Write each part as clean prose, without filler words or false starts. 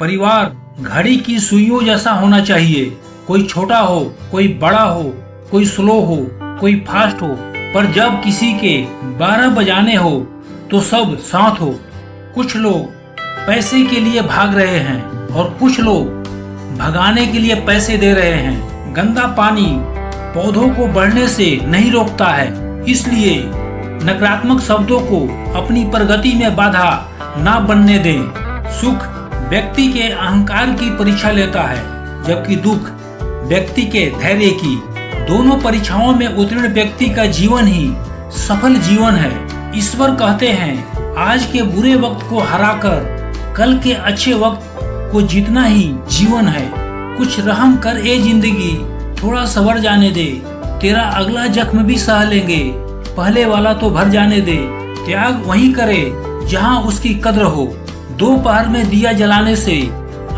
परिवार घड़ी की सुइयों जैसा होना चाहिए। कोई छोटा हो, कोई बड़ा हो, कोई स्लो हो, कोई फास्ट हो, पर जब किसी के 12 बजाने हो तो सब साथ हो। कुछ लोग पैसे के लिए भाग रहे हैं और कुछ लोग भगाने के लिए पैसे दे रहे हैं। गंदा पानी पौधों को बढ़ने से नहीं रोकता है, इसलिए नकारात्मक शब्दों को अपनी प्रगति में बाधा ना बनने दें। सुख व्यक्ति के अहंकार की परीक्षा लेता है, जबकि दुख व्यक्ति के धैर्य की। दोनों परीक्षाओं में उत्तीर्ण व्यक्ति का जीवन ही सफल जीवन है। ईश्वर कहते हैं, आज के बुरे वक्त को हराकर कल के अच्छे वक्त को जीतना ही जीवन है। कुछ रहम कर ए जिंदगी, थोड़ा सवर जाने दे, तेरा अगला जख्म भी सह लेंगे, पहले वाला तो भर जाने दे। त्याग वही करे जहाँ उसकी कद्र हो। दोपहर में दिया जलाने से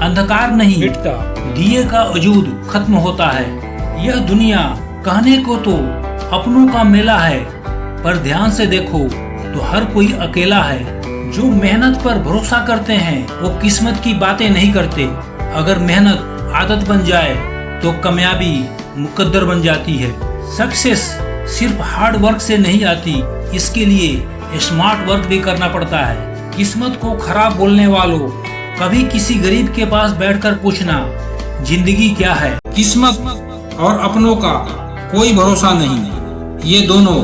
अंधकार नहीं मिटता, दिए का वजूद खत्म होता है। यह दुनिया कहने को तो अपनों का मेला है, पर ध्यान से देखो तो हर कोई अकेला है। जो मेहनत पर भरोसा करते हैं वो किस्मत की बातें नहीं करते। अगर मेहनत आदत बन जाए तो कामयाबी मुकद्दर बन जाती है। सक्सेस सिर्फ हार्ड वर्क से नहीं आती, इसके लिए स्मार्ट वर्क भी करना पड़ता है। किस्मत को खराब बोलने वालों, कभी किसी गरीब के पास बैठकर पूछना जिंदगी क्या है। किस्मत और अपनों का कोई भरोसा नहीं, ये दोनों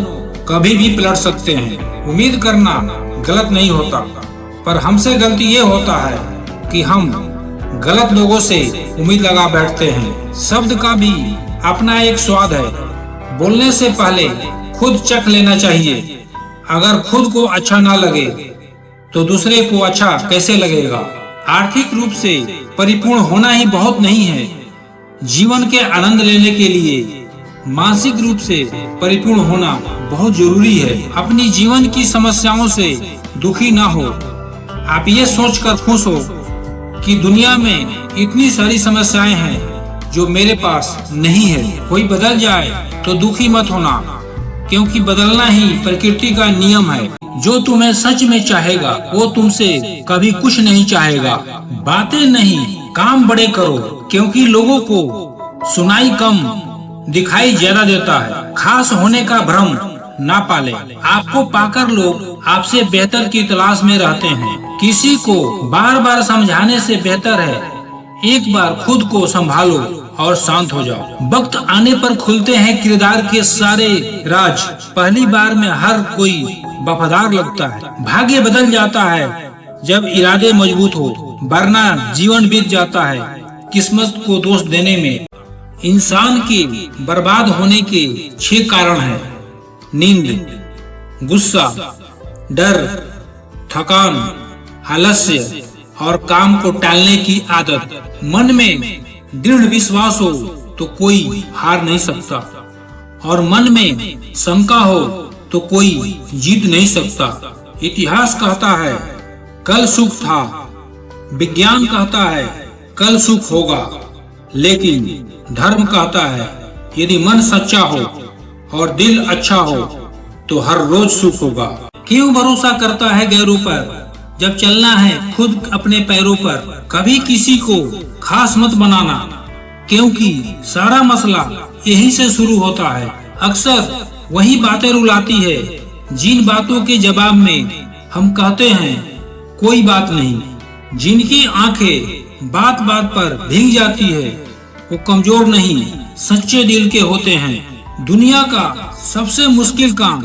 कभी भी पलट सकते हैं। उम्मीद करना गलत नहीं होता, पर हमसे गलती ये होता है कि हम गलत लोगों से उम्मीद लगा बैठते हैं। शब्द का भी अपना एक स्वाद है, बोलने से पहले खुद चख लेना चाहिए। अगर खुद को अच्छा ना लगे तो दूसरे को अच्छा कैसे लगेगा। आर्थिक रूप से परिपूर्ण होना ही बहुत नहीं है, जीवन के आनंद लेने के लिए मानसिक रूप से परिपूर्ण होना बहुत जरूरी है। अपनी जीवन की समस्याओं से दुखी ना हो। आप ये सोचकर खुश हो कि दुनिया में इतनी सारी समस्याएं हैं जो मेरे पास नहीं है। कोई बदल जाए तो दुखी मत होना, क्योंकि बदलना ही प्रकृति का नियम है। जो तुम्हें सच में चाहेगा वो तुमसे कभी कुछ नहीं चाहेगा। बातें नहीं, काम बड़े करो, क्योंकि लोगों को सुनाई कम दिखाई ज्यादा देता है। खास होने का भ्रम ना पाले, आपको पाकर लोग आपसे बेहतर की तलाश में रहते हैं। किसी को बार बार समझाने से बेहतर है एक बार खुद को संभालो और शांत हो जाओ। वक्त आने पर खुलते हैं किरदार के सारे राज। पहली बार में हर कोई वफादार लगता है। भाग्य बदल जाता है जब इरादे मजबूत हो, वरना जीवन बीत जाता है किस्मत को दोष देने में। इंसान के बर्बाद होने के 6 कारण हैं: नींद, गुस्सा, डर, थकान, आलस्य और काम को टालने की आदत। मन में दृढ़ विश्वास हो तो कोई हार नहीं सकता, और मन में शंका हो तो कोई जीत नहीं सकता। इतिहास कहता है कल सुख था, विज्ञान कहता है कल सुख होगा, लेकिन धर्म कहता है यदि मन सच्चा हो और दिल अच्छा हो तो हर रोज सुख होगा। क्यों भरोसा करता है गैरों पर जब चलना है खुद अपने पैरों पर। कभी किसी को खास मत बनाना, क्योंकि सारा मसला यहीं से शुरू होता है। अक्सर वही बातें रुलाती है जिन बातों के जवाब में हम कहते हैं कोई बात नहीं। जिनकी आंखें बात बात पर भीग जाती है वो कमजोर नहीं, सच्चे दिल के होते हैं। दुनिया का सबसे मुश्किल काम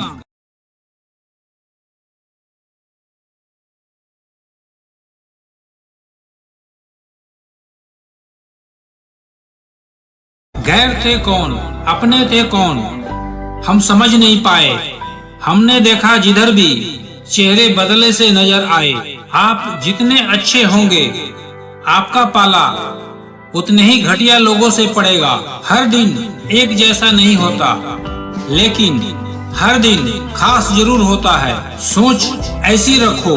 गैर थे कौन, अपने थे कौन, हम समझ नहीं पाए। हमने देखा जिधर भी चेहरे बदले से नजर आए। आप जितने अच्छे होंगे आपका पाला उतने ही घटिया लोगों से पड़ेगा। हर दिन एक जैसा नहीं होता, लेकिन हर दिन खास जरूर होता है। सोच ऐसी रखो,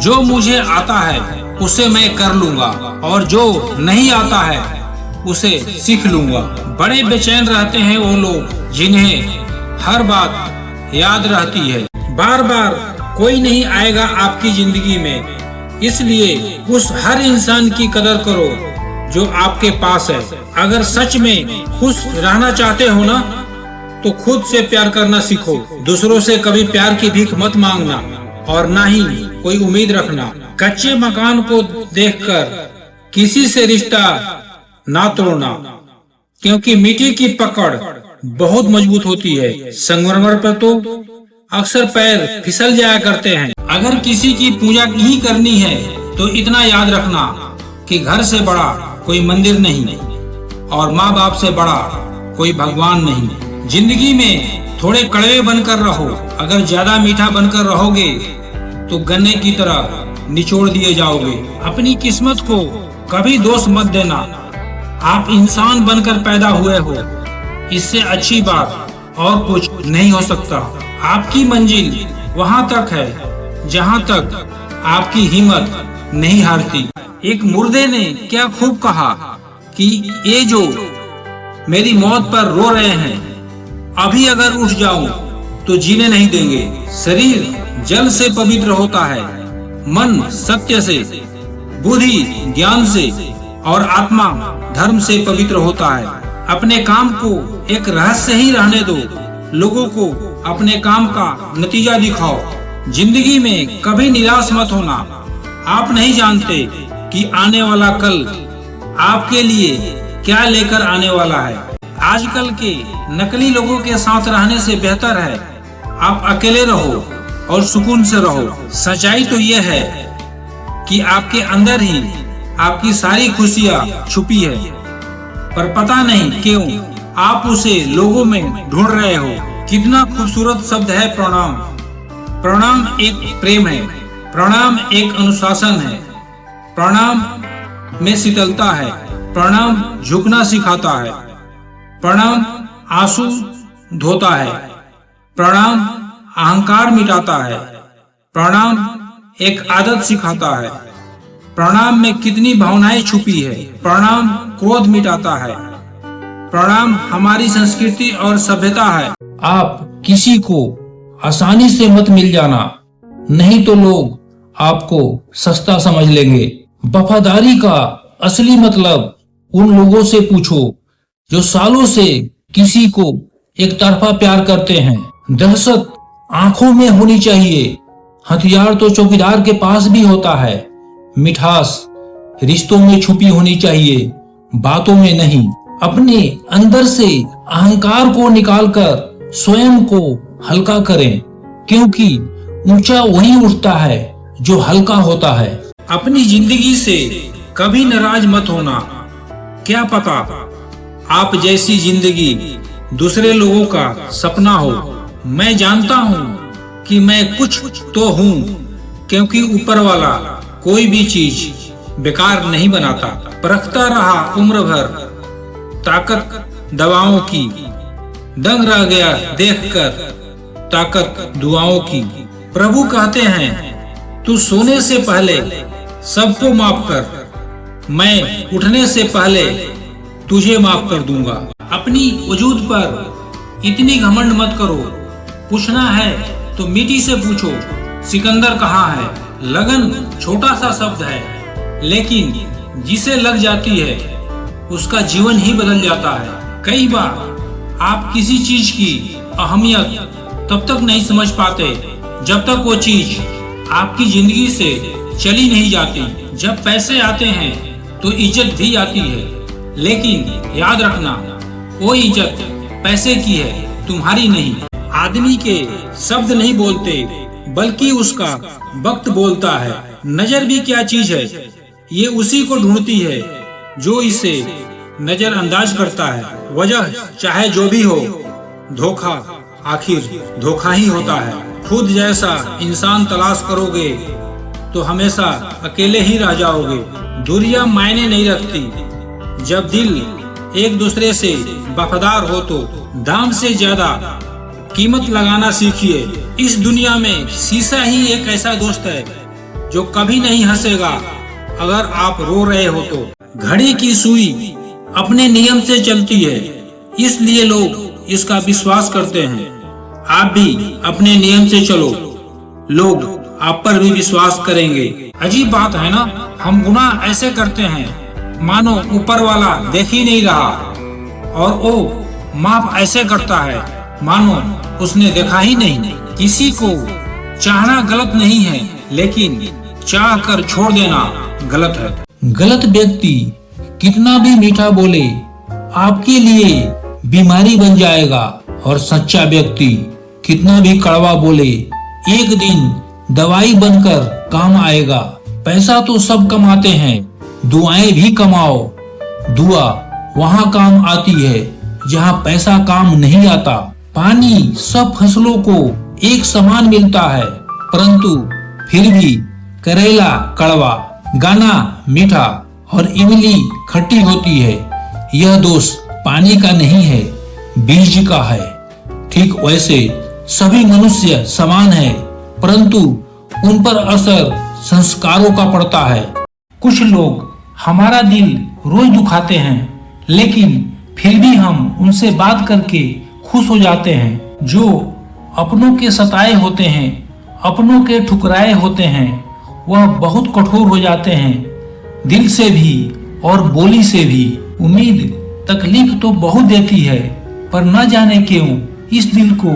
जो मुझे आता है उसे मैं कर लूंगा, और जो नहीं आता है उसे सीख लूंगा। बड़े बेचैन रहते हैं वो लोग जिन्हें हर बात याद रहती है। बार बार कोई नहीं आएगा आपकी जिंदगी में, इसलिए उस हर इंसान की कदर करो जो आपके पास है। अगर सच में खुश रहना चाहते हो ना, तो खुद से प्यार करना सीखो। दूसरों से कभी प्यार की भीख मत मांगना और ना ही कोई उम्मीद रखना। कच्चे मकान को देखकर किसी से रिश्ता ना तोड़ना, क्योंकि मिट्टी की पकड़ बहुत मजबूत होती है। संगमरमर पर तो अक्सर पैर फिसल जाया करते हैं। अगर किसी की पूजा नहीं करनी है तो इतना याद रखना कि घर से बड़ा कोई मंदिर नहीं और माँ बाप से बड़ा कोई भगवान नहीं। जिंदगी में थोड़े कड़वे बनकर रहो। अगर ज्यादा मीठा बनकर रहोगे तो गन्ने की तरह निचोड़ दिए जाओगे। अपनी किस्मत को कभी दोष मत देना। आप इंसान बनकर पैदा हुए हो, इससे अच्छी बात और कुछ नहीं हो सकता। आपकी मंजिल वहाँ तक है जहाँ तक आपकी हिम्मत नहीं हारती। एक मुर्दे ने क्या खूब कहा कि ये जो मेरी मौत पर रो रहे हैं, अभी अगर उठ जाऊं तो जीने नहीं देंगे। शरीर जल से पवित्र होता है, मन सत्य से, बुद्धि ज्ञान से और आत्मा धर्म से पवित्र होता है। अपने काम को एक रहस्य ही रहने दो। लोगों को अपने काम का नतीजा दिखाओ। जिंदगी में कभी निराश मत होना। आप नहीं जानते कि आने वाला कल आपके लिए क्या लेकर आने वाला है। आजकल के नकली लोगों के साथ रहने से बेहतर है आप अकेले रहो और सुकून से रहो। सच्चाई तो यह है कि आपके अंदर ही आपकी सारी खुशियाँ छुपी है, पर पता नहीं क्यों आप उसे लोगों में ढूंढ रहे हो। कितना खूबसूरत शब्द है प्रणाम। प्रणाम एक प्रेम है, प्रणाम एक अनुशासन है, प्रणाम में शीतलता है, प्रणाम झुकना सिखाता है, प्रणाम आंसू धोता है, प्रणाम अहंकार मिटाता है, प्रणाम एक आदत सिखाता है। प्रणाम में कितनी भावनाएं छुपी है। प्रणाम क्रोध मिटाता है, प्रणाम हमारी संस्कृति और सभ्यता है। आप किसी को आसानी से मत मिल जाना, नहीं तो लोग आपको सस्ता समझ लेंगे। वफादारी का असली मतलब उन लोगों से पूछो जो सालों से किसी को एक तरफा प्यार करते हैं। दहशत आंखों में होनी चाहिए, हथियार तो चौकीदार के पास भी होता है। मिठास रिश्तों में छुपी होनी चाहिए, बातों में नहीं। अपने अंदर से अहंकार को निकालकर स्वयं को हल्का करें, क्योंकि ऊंचा वही उठता है जो हल्का होता है। अपनी जिंदगी से कभी नाराज मत होना। क्या पता आप जैसी जिंदगी दूसरे लोगों का सपना हो। मैं जानता हूँ कि मैं कुछ तो हूँ, क्योंकि ऊपर वाला कोई भी चीज बेकार नहीं बनाता। परखता रहा उम्र भर ताकत दवाओं की, दंग रह गया देखकर ताकत दुआओं की। प्रभु कहते हैं तू सोने से पहले सबको माफ कर, मैं उठने से पहले तुझे माफ कर दूंगा। अपनी वजूद पर इतनी घमंड मत करो। पूछना है तो मिट्टी से पूछो सिकंदर कहाँ है। लगन छोटा सा शब्द है, लेकिन जिसे लग जाती है उसका जीवन ही बदल जाता है। कई बार आप किसी चीज की अहमियत तब तक नहीं समझ पाते जब तक वो चीज आपकी जिंदगी से चली नहीं जाती। जब पैसे आते हैं तो इज्जत भी आती है, लेकिन याद रखना वो इज्जत पैसे की है, तुम्हारी नहीं। आदमी के शब्द नहीं बोलते, बल्कि उसका वक्त बोलता है। नजर भी क्या चीज है, ये उसी को ढूंढती है जो इसे नजरअंदाज करता है। वजह चाहे जो भी हो, धोखा आखिर धोखा ही होता है। खुद जैसा इंसान तलाश करोगे तो हमेशा अकेले ही रह जाओगे। दूरियां मायने नहीं रखती। जब दिल एक दूसरे से वफादार हो तो दाम से ज्यादा कीमत लगाना सीखिए। इस दुनिया में शीशा ही एक ऐसा दोस्त है जो कभी नहीं हंसेगा अगर आप रो रहे हो तो। घड़ी की सुई अपने नियम से चलती है, इसलिए लोग इसका विश्वास करते हैं। आप भी अपने नियम से चलो, लोग आप पर भी विश्वास करेंगे। अजीब बात है ना, हम गुनाह ऐसे करते हैं मानो ऊपर वाला देख ही नहीं रहा, और वो माफ ऐसे करता है मानो उसने देखा ही नहीं। किसी को चाहना गलत नहीं है, लेकिन चाह कर छोड़ देना गलत है। गलत व्यक्ति कितना भी मीठा बोले आपके लिए बीमारी बन जाएगा, और सच्चा व्यक्ति कितना भी कड़वा बोले एक दिन दवाई बनकर काम आएगा। पैसा तो सब कमाते हैं, दुआएं भी कमाओ। दुआ वहाँ काम आती है जहाँ पैसा काम नहीं आता। पानी सब फसलों को एक समान मिलता है, परंतु फिर भी करेला कड़वा, गाना मीठा और इमली खट्टी होती है। यह दोष पानी का नहीं है, बीज का है। ठीक वैसे सभी मनुष्य समान है, परंतु उन पर असर संस्कारों का पड़ता है। कुछ लोग हमारा दिल रोज दुखाते हैं, लेकिन फिर भी हम उनसे बात करके खुश हो जाते हैं। जो अपनों के सताए होते हैं, अपनों के ठुकराए होते हैं, वह बहुत कठोर हो जाते हैं, दिल से भी और बोली से भी। उम्मीद तकलीफ तो बहुत देती है, पर न जाने क्यों इस दिल को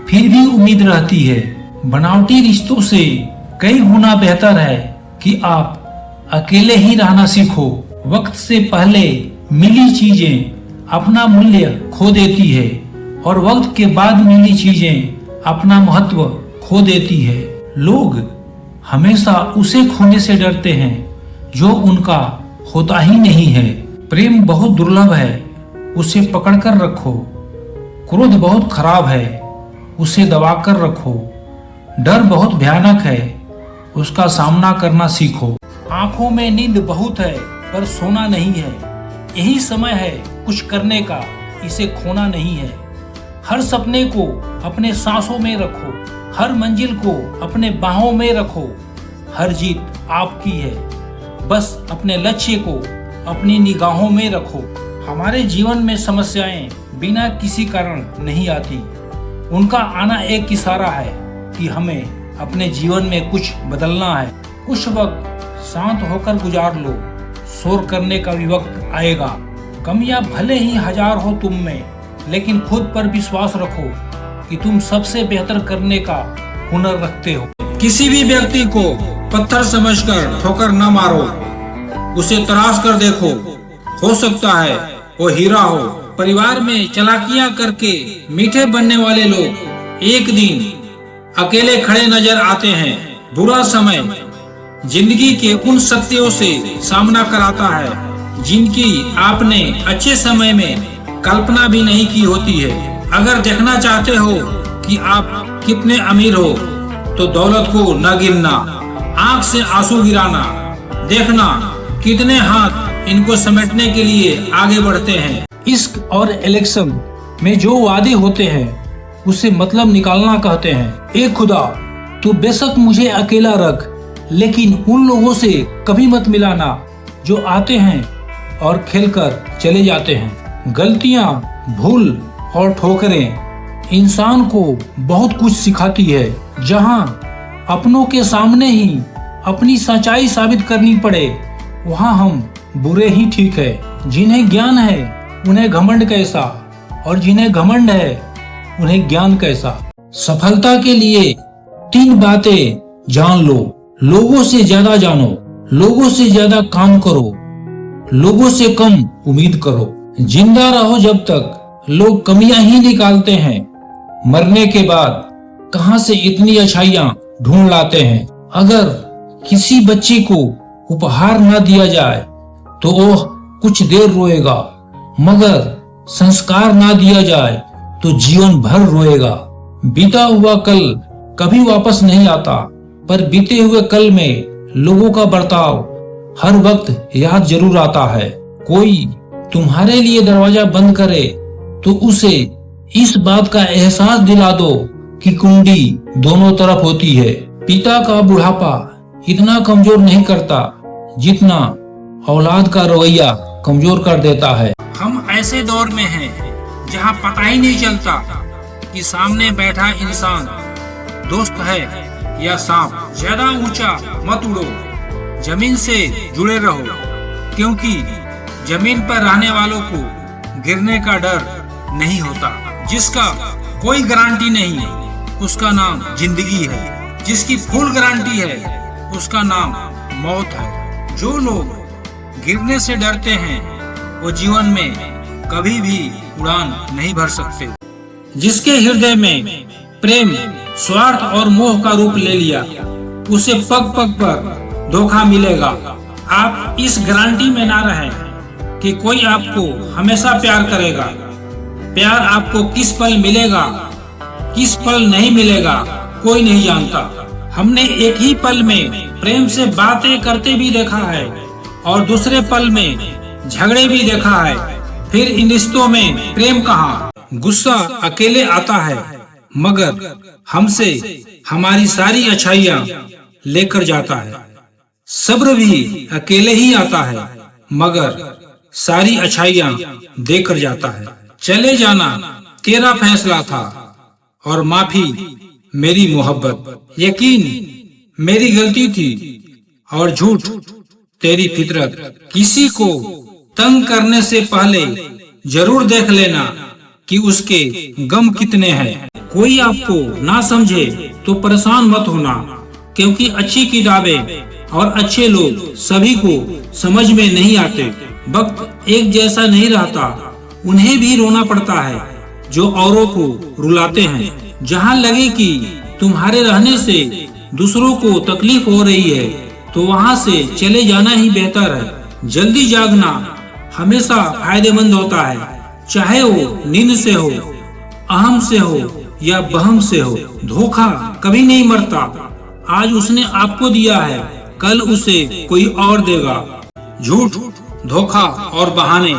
फिर भी उम्मीद रहती है। बनावटी रिश्तों से कई गुना बेहतर है कि आप अकेले ही रहना सीखो। वक्त से पहले मिली चीजें अपना मूल्य खो देती है, और वक्त के बाद मिली चीजें अपना महत्व खो देती है। लोग हमेशा उसे खोने से डरते हैं जो उनका होता ही नहीं है। प्रेम बहुत दुर्लभ है, उसे पकड़कर रखो। क्रोध बहुत खराब है, उसे दबाकर रखो। डर बहुत भयानक है, उसका सामना करना सीखो। आंखों में नींद बहुत है, पर सोना नहीं है। यही समय है कुछ करने का, इसे खोना नहीं है। हर सपने को अपने सांसों में रखो, हर मंजिल को अपने बाहों में रखो। हर जीत आपकी है, बस अपने लक्ष्य को अपनी निगाहों में रखो। हमारे जीवन में समस्याएं बिना किसी कारण नहीं आती, उनका आना एक इशारा है कि हमें अपने जीवन में कुछ बदलना है। कुछ वक्त शांत होकर गुजार लो, शोर करने का भी वक्त आएगा। कमियां भले ही हजार हो तुम में, लेकिन खुद पर विश्वास रखो कि तुम सबसे बेहतर करने का हुनर रखते हो। किसी भी व्यक्ति को पत्थर समझकर ठोकर न मारो, उसे तराश कर देखो, हो सकता है वो हीरा हो। परिवार में चालाकियां करके मीठे बनने वाले लोग एक दिन अकेले खड़े नजर आते हैं। बुरा समय जिंदगी के उन सत्यों से सामना कराता है जिनकी आपने अच्छे समय में कल्पना भी नहीं की होती है। अगर देखना चाहते हो कि आप कितने अमीर हो, तो दौलत को न गिनना, आंख से आंसू गिराना, देखना कितने हाथ इनको समेटने के लिए आगे बढ़ते हैं। इश्क और इलेक्शन में जो वादे होते हैं उसे मतलब निकालना कहते हैं। ए खुदा, तू बेशक मुझे अकेला रख, लेकिन उन लोगों से कभी मत मिलाना जो आते हैं और खेलकर चले जाते हैं। गलतियां, भूल और ठोकरें इंसान को बहुत कुछ सिखाती है। जहां अपनों के सामने ही अपनी सच्चाई साबित करनी पड़े, वहां हम बुरे ही ठीक है। जिन्हें ज्ञान है उन्हें घमंड कैसा, और जिन्हें घमंड है उन्हें ज्ञान कैसा। सफलता के लिए 3 बातें जान लो। लोगों से ज्यादा जानो, लोगों से ज्यादा काम करो, लोगों से कम उम्मीद करो। जिंदा रहो जब तक लोग कमियां ही निकालते हैं, मरने के बाद कहां से इतनी अच्छाइयां ढूंढ लाते हैं। अगर किसी बच्चे को उपहार न दिया जाए तो वह कुछ देर रोएगा, मगर संस्कार ना दिया जाए तो जीवन भर रोएगा। बीता हुआ कल कभी वापस नहीं आता, पर बीते हुए कल में लोगों का बर्ताव हर वक्त याद जरूर आता है। कोई तुम्हारे लिए दरवाजा बंद करे तो उसे इस बात का एहसास दिला दो कि कुंडी दोनों तरफ होती है। पिता का बुढ़ापा इतना कमजोर नहीं करता जितना औलाद का रवैया कमजोर कर देता है। हम ऐसे दौर में हैं जहां पता ही नहीं चलता कि सामने बैठा इंसान दोस्त है या सांप। ज्यादा ऊंचा मत उड़ो, जमीन से जुड़े रहो, क्योंकि जमीन पर रहने वालों को गिरने का डर नहीं होता। जिसका कोई गारंटी नहीं उसका नाम जिंदगी है, जिसकी फुल गारंटी है उसका नाम मौत है। जो लोग गिरने से डरते हैं वो जीवन में कभी भी उड़ान नहीं भर सकते। जिसके हृदय में प्रेम, स्वार्थ और मोह का रूप ले लिया, उसे पग पग पर धोखा मिलेगा। आप इस गारंटी में ना रहें कि कोई आपको हमेशा प्यार करेगा। प्यार आपको किस पल मिलेगा, किस पल नहीं मिलेगा, कोई नहीं जानता। हमने एक ही पल में प्रेम से बातें करते भी देखा है और दूसरे पल में झगड़े भी देखा है। फिर इन रिश्तों में प्रेम कहाँ? गुस्सा अकेले आता है, मगर हमसे हमारी सारी अच्छाइयाँ लेकर जाता है। सब्र भी अकेले ही आता है, मगर सारी अच्छाइयाँ देकर जाता है। चले जाना तेरा फैसला था और माफी मेरी मोहब्बत। यकीन मेरी गलती थी और झूठ तेरी फितरत। किसी को तंग करने से पहले जरूर देख लेना कि उसके गम कितने हैं। कोई आपको ना समझे तो परेशान मत होना, क्योंकि अच्छी किताबें और अच्छे लोग सभी को समझ में नहीं आते। वक्त एक जैसा नहीं रहता, उन्हें भी रोना पड़ता है जो औरों को रुलाते हैं। जहाँ लगे कि तुम्हारे रहने से दूसरों को तकलीफ हो रही है, तो वहाँ से चले जाना ही बेहतर है। जल्दी जागना हमेशा फायदेमंद होता है, चाहे वो नींद से हो, अहम से हो या बहम से हो। धोखा कभी नहीं मरता। आज उसने आपको दिया है, कल उसे कोई और देगा। झूठ, धोखा और बहाने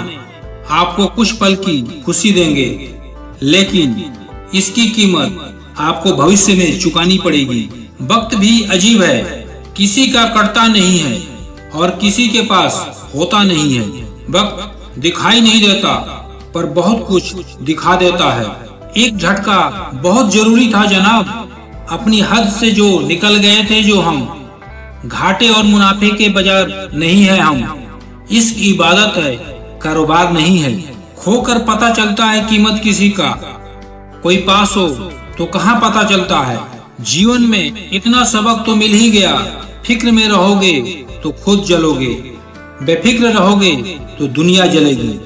आपको कुछ पल की खुशी देंगे, लेकिन इसकी कीमत आपको भविष्य में चुकानी पड़ेगी। वक्त भी अजीब है, किसी का कटता नहीं है और किसी के पास होता नहीं है। वक्त दिखाई नहीं देता, पर बहुत कुछ दिखा देता है। एक झटका बहुत जरूरी था जनाब। अपनी हद से जो निकल गए थे जो हम, घाटे और मुनाफे के बाजार नहीं है हम। इश्क इबादत है, कारोबार नहीं है। खोकर पता चलता है कीमत किसी का, कोई पास हो तो कहाँ पता चलता है। जीवन में इतना सबक तो मिल ही गया, फिक्र में रहोगे तो खुद जलोगे, बेफिक्र रहोगे तो दुनिया जलेगी।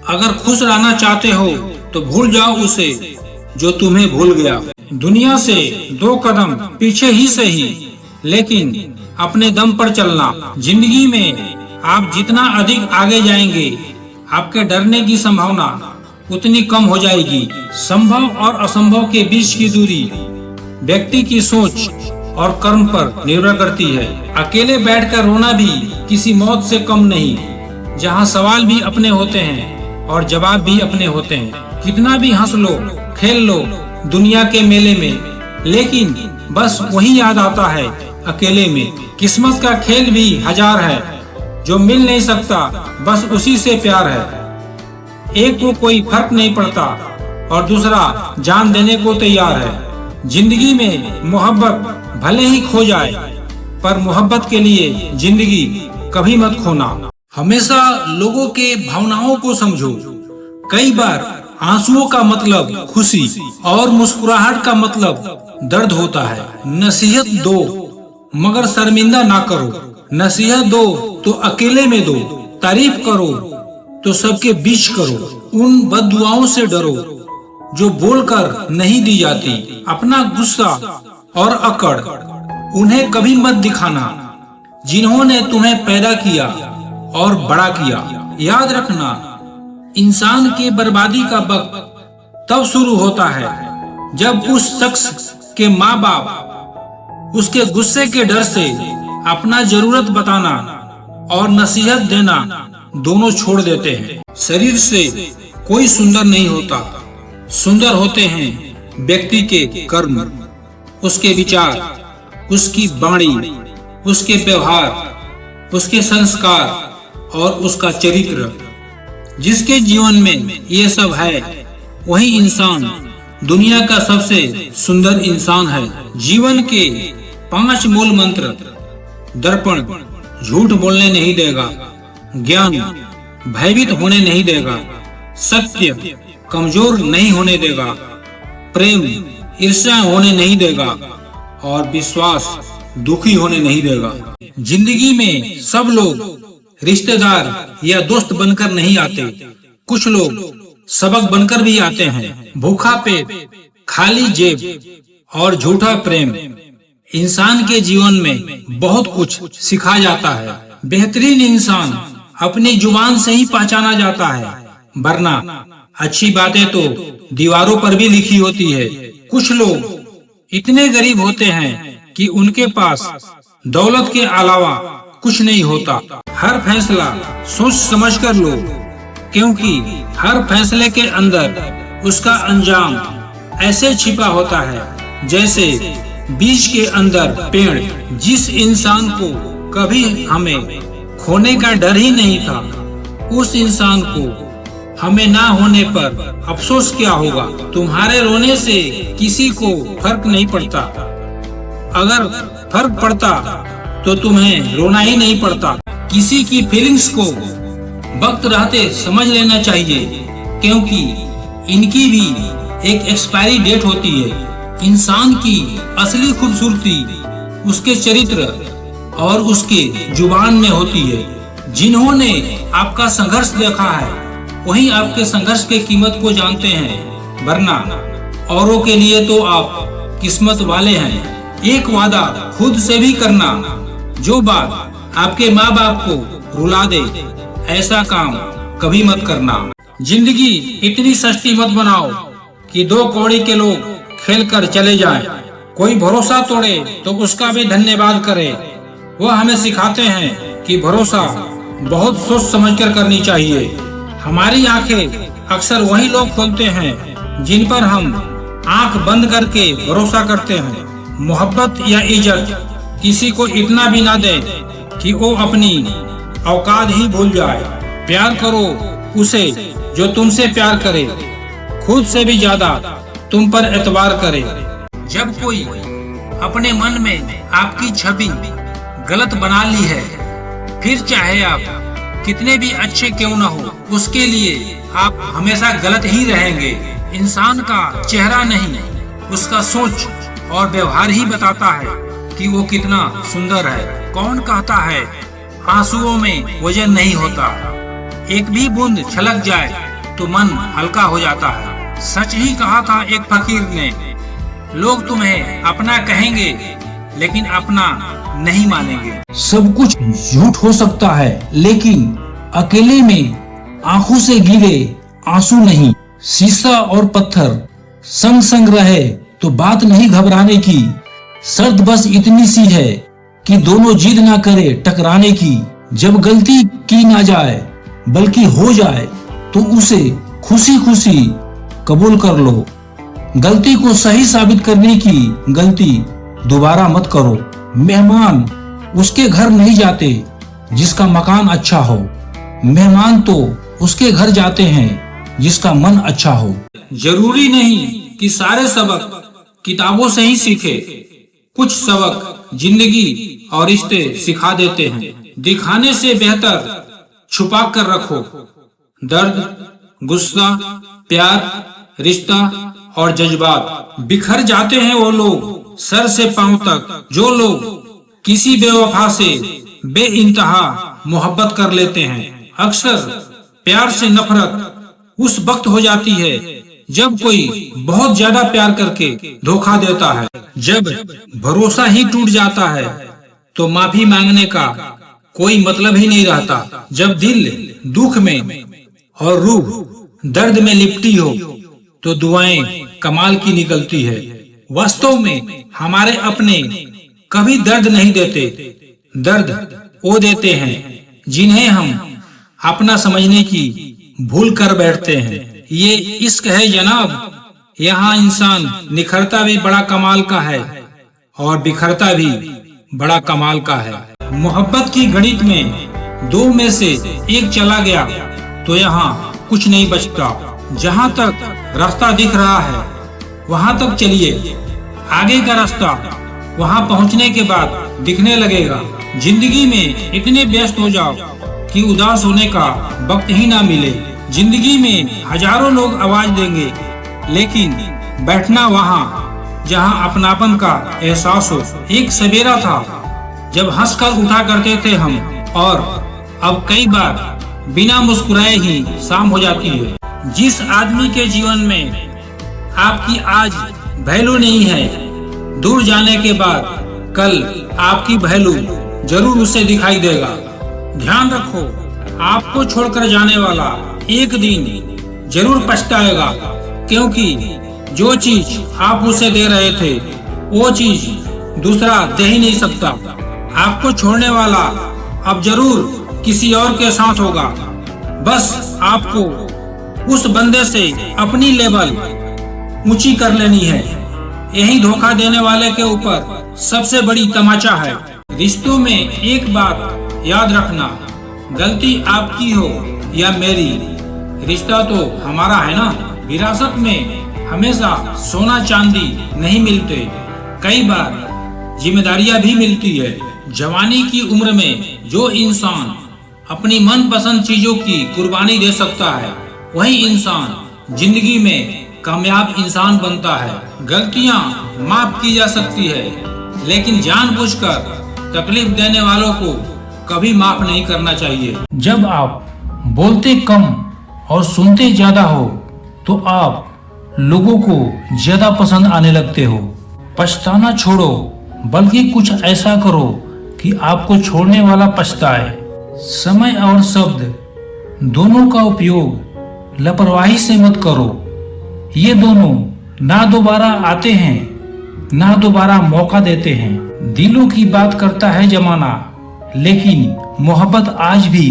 अगर खुश रहना चाहते हो तो भूल जाओ उसे जो तुम्हें भूल गया। दुनिया से 2 कदम पीछे ही सही, लेकिन अपने दम पर चलना। जिंदगी में आप जितना अधिक आगे जाएंगे, आपके डरने की संभावना उतनी कम हो जाएगी। संभव और असंभव के बीच की दूरी व्यक्ति की सोच और कर्म पर निर्भर करती है। अकेले बैठकर रोना भी किसी मौत से कम नहीं, जहां सवाल भी अपने होते हैं और जवाब भी अपने होते हैं। कितना भी हंस लो, खेल लो दुनिया के मेले में, लेकिन बस वही याद आता है अकेले में। किस्मत का खेल भी हजार है, जो मिल नहीं सकता बस उसी से प्यार है। एक को कोई फर्क नहीं पड़ता और दूसरा जान देने को तैयार है। जिंदगी में मोहब्बत भले ही खो जाए, पर मोहब्बत के लिए जिंदगी कभी मत खोना। हमेशा लोगों के भावनाओं को समझो। कई बार आंसुओं का मतलब खुशी और मुस्कुराहट का मतलब दर्द होता है। नसीहत दो मगर शर्मिंदा ना करो। नसीहत दो तो अकेले में दो, तारीफ करो तो सबके बीच करो। उन बद्दुआओं से डरो जो बोलकर नहीं दी जाती। अपना गुस्सा और अकड़ उन्हें कभी मत दिखाना, जिन्होंने तुम्हें पैदा किया और बड़ा किया। याद रखना, इंसान के बर्बादी का वक्त तब शुरू होता है जब उस शख्स के माँ बाप उसके गुस्से के डर से अपना जरूरत बताना और नसीहत देना दोनों छोड़ देते हैं। शरीर से कोई सुंदर नहीं होता, सुंदर होते हैं व्यक्ति के कर्म, उसके विचार, उसकी वाणी, उसके व्यवहार, उसके संस्कार और उसका चरित्र। जिसके जीवन में ये सब है वही इंसान दुनिया का सबसे सुंदर इंसान है। जीवन के 5 मूल मंत्र। दर्पण झूठ बोलने नहीं देगा, ज्ञान भयभीत होने नहीं देगा, सत्य कमजोर नहीं होने देगा, प्रेम ईर्ष्या होने नहीं देगा और विश्वास दुखी होने नहीं देगा। जिंदगी में सब लोग रिश्तेदार या दोस्त बनकर नहीं आते, कुछ लोग सबक बनकर भी आते हैं। भूखा पेट, खाली जेब और झूठा प्रेम इंसान के जीवन में बहुत कुछ सिखा जाता है। बेहतरीन इंसान अपनी जुबान से ही पहचाना जाता है, वरना अच्छी बातें तो दीवारों पर भी लिखी होती है। कुछ लोग इतने गरीब होते हैं कि उनके पास दौलत के अलावा कुछ नहीं होता। हर फैसला सोच समझ कर लो, क्योंकि हर फैसले के अंदर उसका अंजाम ऐसे छिपा होता है जैसे बीज के अंदर पेड़। जिस इंसान को कभी हमें खोने का डर ही नहीं था, उस इंसान को हमें ना होने पर अफसोस क्या होगा। तुम्हारे रोने से किसी को फर्क नहीं पड़ता, अगर फर्क पड़ता तो तुम्हें रोना ही नहीं पड़ता। किसी की फीलिंग्स को वक्त रहते समझ लेना चाहिए, क्योंकि इनकी भी एक एक्सपायरी डेट होती है। इंसान की असली खूबसूरती उसके चरित्र और उसके जुबान में होती है। जिन्होंने आपका संघर्ष देखा है वही आपके संघर्ष की कीमत को जानते हैं, वरना औरों के लिए तो आप किस्मत वाले हैं। एक वादा खुद से भी करना, जो बात आपके माँ बाप को रुला दे, ऐसा काम कभी मत करना। जिंदगी इतनी सस्ती मत बनाओ कि 2 कौड़ी के लोग खेल कर चले जाएं। कोई भरोसा तोड़े तो उसका भी धन्यवाद करे। वह हमें सिखाते हैं कि भरोसा बहुत सोच समझकर करनी चाहिए। हमारी आंखें अक्सर वही लोग खोलते हैं जिन पर हम आंख बंद करके भरोसा करते हैं। मोहब्बत या इज्जत किसी को इतना भी ना दे कि वो अपनी औकात ही भूल जाए। प्यार करो उसे जो तुमसे प्यार करे, खुद से भी ज्यादा तुम पर एतबार करे। जब कोई अपने मन में आपकी छवि गलत बना ली है, फिर चाहे आप कितने भी अच्छे क्यों न हो, उसके लिए आप हमेशा गलत ही रहेंगे। इंसान का चेहरा नहीं, उसका सोच और व्यवहार ही बताता है कि वो कितना सुंदर है। कौन कहता है आंसुओं में वजन नहीं होता, एक भी बूंद छलक जाए तो मन हल्का हो जाता है। सच ही कहा था एक फकीर ने, लोग तुम्हें अपना कहेंगे लेकिन अपना नहीं मानेंगे। सब कुछ झूठ हो सकता है, लेकिन अकेले में आंखों से गिरे आंसू नहीं। शीशा और पत्थर संग संग रहे तो बात नहीं घबराने की। शर्त बस इतनी सी है कि दोनों जिद ना करे टकराने की। जब गलती की ना जाए बल्कि हो जाए तो उसे खुशी खुशी कबूल कर लो। गलती को सही साबित करने की गलती दोबारा मत करो। मेहमान उसके घर नहीं जाते जिसका मकान अच्छा हो, मेहमान तो उसके घर जाते हैं जिसका मन अच्छा हो। जरूरी नहीं कि सारे सबक किताबों से ही सीखे, कुछ सबक जिंदगी और रिश्ते सिखा देते हैं। दिखाने से बेहतर छुपा कर रखो। दर्द, गुस्सा, प्यार, रिश्ता और जज्बात बिखर जाते हैं वो लोग सर से पांव तक, जो लोग किसी बेवफा से बेइंतहा मोहब्बत कर लेते हैं। अक्सर प्यार से नफरत उस वक्त हो जाती है जब कोई बहुत ज्यादा प्यार करके धोखा देता है। जब भरोसा ही टूट जाता है तो माफी मांगने का कोई मतलब ही नहीं रहता। जब दिल दुख में और रूह दर्द में लिपटी हो तो दुआएं कमाल की निकलती है। वास्तव में हमारे अपने कभी दर्द नहीं देते, दर्द वो देते हैं जिन्हें हम अपना समझने की भूल कर बैठते हैं। ये इश्क है जनाब, यहाँ इंसान निखरता भी बड़ा कमाल का है और बिखरता भी बड़ा कमाल का है। मोहब्बत की गणित में 2 में से 1 चला गया तो यहाँ कुछ नहीं बचता। जहाँ तक रास्ता दिख रहा है वहाँ तक चलिए, आगे का रास्ता वहाँ पहुँचने के बाद दिखने लगेगा। जिंदगी में इतने व्यस्त हो जाओ कि उदास होने का वक्त ही ना मिले। जिंदगी में हजारों लोग आवाज देंगे, लेकिन बैठना वहाँ जहाँ अपनापन का एहसास हो। एक सवेरा था जब हंसकर उठा करते थे हम, और अब कई बार बिना मुस्कुराए ही शाम हो जाती है। जिस आदमी के जीवन में आपकी आज वैल्यू नहीं है, दूर जाने के बाद कल आपकी वैल्यू जरूर उसे दिखाई देगा। ध्यान रखो, आपको छोड़कर जाने वाला एक दिन जरूर पछताएगा, क्योंकि जो चीज आप उसे दे रहे थे वो चीज दूसरा दे ही नहीं सकता। आपको छोड़ने वाला अब जरूर किसी और के साथ होगा। बस आपको उस बंदे से अपनी लेवल ऊंची कर लेनी है। यही धोखा देने वाले के ऊपर सबसे बड़ी तमाचा है। रिश्तों में एक बात याद रखना, गलती आपकी हो या मेरी, रिश्ता तो हमारा है ना। विरासत में हमेशा सोना चांदी नहीं मिलते, कई बार जिम्मेदारियां भी मिलती है। जवानी की उम्र में जो इंसान अपनी मनपसंद चीजों की कुर्बानी दे सकता है, वही इंसान जिंदगी में कामयाब इंसान बनता है। गलतियां माफ की जा सकती है, लेकिन जानबूझकर तकलीफ देने वालों को कभी माफ नहीं करना चाहिए। जब आप बोलते कम और सुनते ज्यादा हो, तो आप लोगों को ज्यादा पसंद आने लगते हो। पछताना छोड़ो, बल्कि कुछ ऐसा करो कि आपको छोड़ने वाला पछताए। समय और शब्द दोनों का उपयोग लापरवाही से मत करो। ये दोनों ना दोबारा आते हैं, ना दोबारा मौका देते हैं। दिलों की बात करता है जमाना, लेकिन मोहब्बत आज भी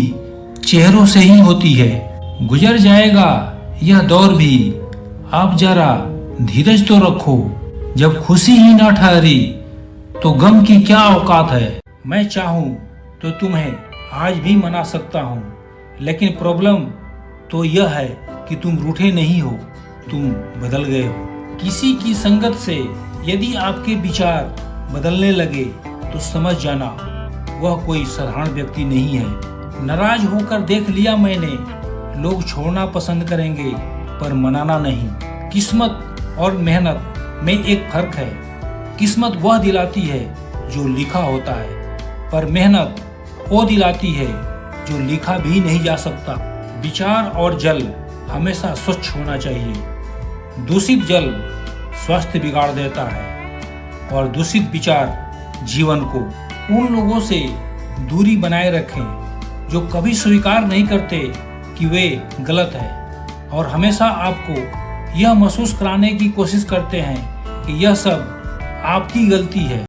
चेहरों से ही होती है। गुजर जाएगा यह दौर भी, आप जरा धीरज तो रखो। जब खुशी ही ना ठहरी तो गम की क्या औकात है। मैं चाहूँ तो तुम्हें आज भी मना सकता हूँ, लेकिन प्रॉब्लम तो यह है कि तुम रूठे नहीं हो, तुम बदल गए हो। किसी की संगत से यदि आपके विचार बदलने लगे तो समझ जाना वह कोई साधारण व्यक्ति नहीं है। नाराज होकर देख लिया मैंने, लोग छोड़ना पसंद करेंगे पर मनाना नहीं। किस्मत और मेहनत में एक फर्क है। किस्मत वह दिलाती है जो लिखा होता है, पर मेहनत वो दिलाती है जो लिखा भी नहीं जा सकता। विचार और जल हमेशा स्वच्छ होना चाहिए। दूषित जल स्वास्थ्य बिगाड़ देता है, और दूषित विचार जीवन को। उन लोगों से दूरी बनाए रखें जो कभी स्वीकार नहीं करते कि वे गलत है, और हमेशा आपको यह महसूस कराने की कोशिश करते हैं कि यह सब आपकी गलती है।